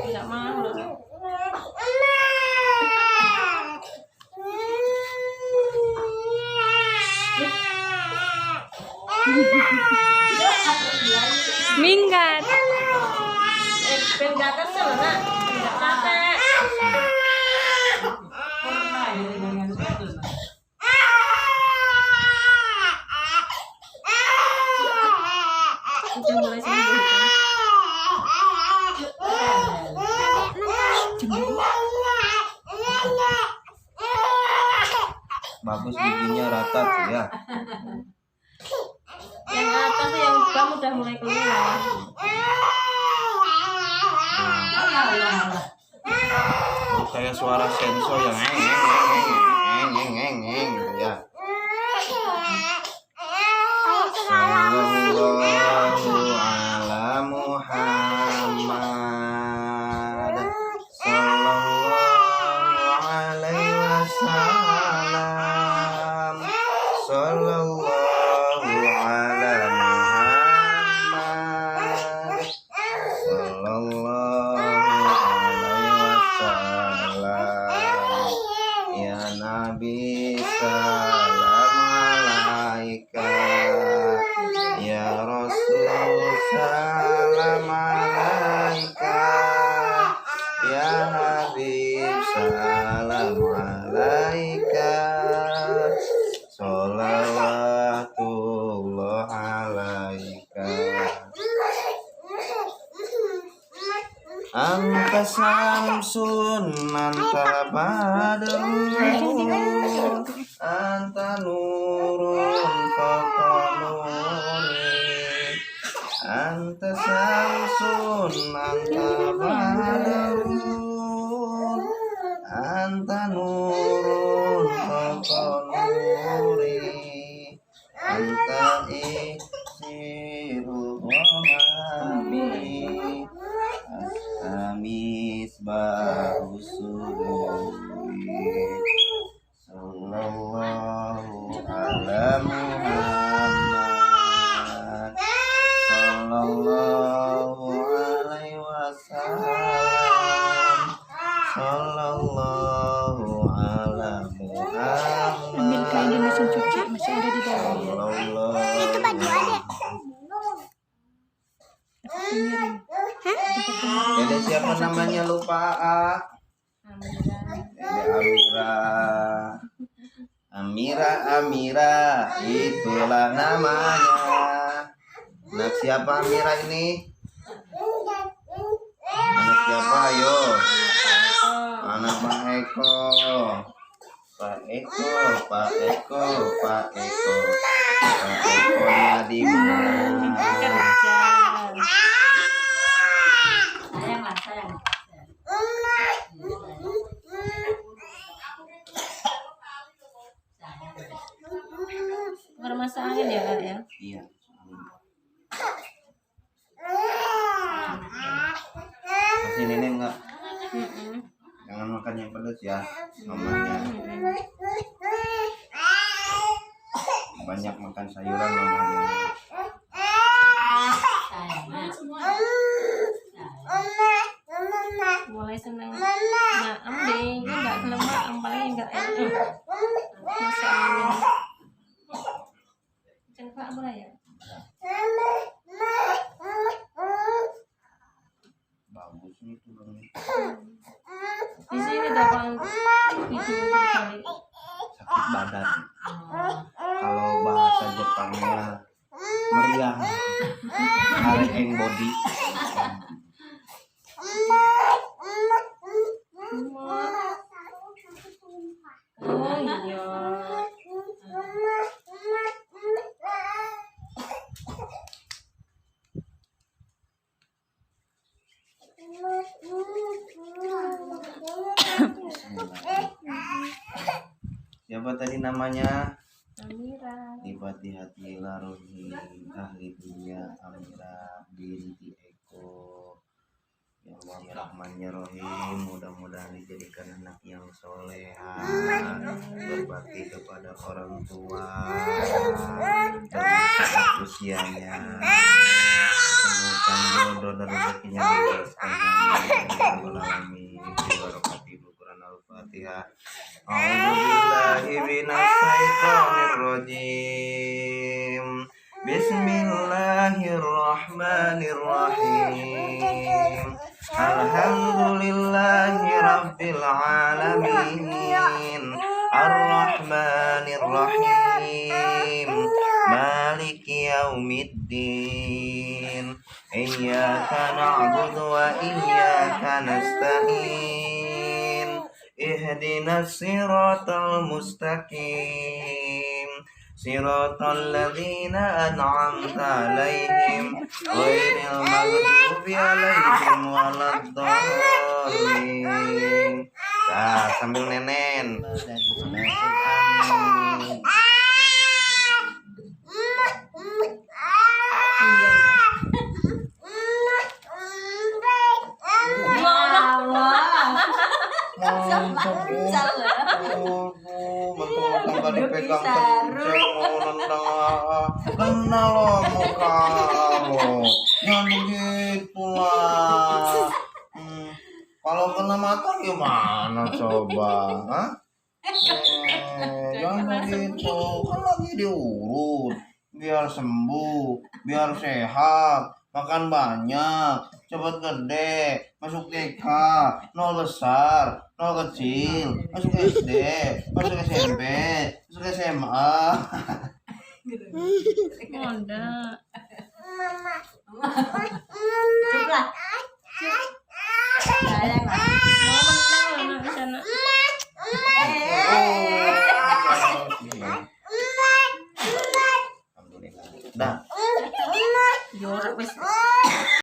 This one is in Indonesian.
Tidak mau loh. Minggat. Pindah kesel nak, tidak capek. Udah mulai sembuh. Bagus giginya rata tuh ya. Yang atas tuh yang kamu udah mulai keluar. Oh, kayak suara sensor yang gitu ya. Sallallahu ala Muhammad sallallahu alaihi wasallam sallallahu ala Muhammad sallallahu alaihi wasallam ya Nabi salam alaika ya Rasul salam alaika ya Habib salam alaika sholawatullah alaika anta samsun anta badrun anta nurun fakanuri anta samsun anta badrun anta nurun fakanuri anta iksirul wamabi amis baru suduri sallallahu ala Muhammad sallallahu alaihi wasallam sallallahu ala Muhammad. Ambil kain di mesin cuci, masih ada di dalam. Itu baju adek. Dede siapa namanya lupa ah? Amira itulah namanya. Anak siapa Amira ini? Anak siapa ayo? Anak Pak Eko. Pak Eko. Pak Ekonya di mana? Sayang. Bermasa angin ya kak ya? Iya. Masih nenek enggak? Jangan makan yang pedas ya, mamanya. Banyak makan sayuran mamanya. Mulai seneng. Nah, ambing enggak kelemak, paling enggak masa angin. Cengkak apa ya? Bagus nih tulang. Di sini dapat hidung kali. Sakit badan. Kalau bahasa Jepangnya meriang. Hareng body. Oh iya. Siapa tadi namanya? Amira. Dipati-hati laruhi ahli dunia Amira binti Eko. Ya Allah ya Rahman ya Rahim, mudah-mudahan dijadikan anak yang soleha, berbakti kepada orang tua, bermanfaat usianya, temukan jodoh dan rezekinya dibebaskan amin. Barokati Quran Al-Fatihah. A'udzubillahi minasyaitonirrajim. Bismillahirrahmanirrahim. Alhamdulillahi rabbil alamin. Ar-Rahmanir-Rahim. Maliki yaumiddin. Iyyaka na'budu wa iyyaka nasta'in. Ihdinas siratal mustaqim. Siratal ladzina an'amta 'alaihim ghairil maghdubi 'alaihim waladdallin. Nah, sambil nenen. Amin. Kenal lo muka lo, jangan begitu lah. Kalau kena mata gimana coba? Hah? Jangan begitu, kan lagi diurut biar sembuh, biar sehat, makan banyak, cepat gede, masuk TK, 0 besar, 0 kecil, masuk SD, masuk SMP, masuk SMA. Ada. Cuklah. Sayang lah. Mau menang lah di sana. Alhamdulillah. Dah. Jorok wis.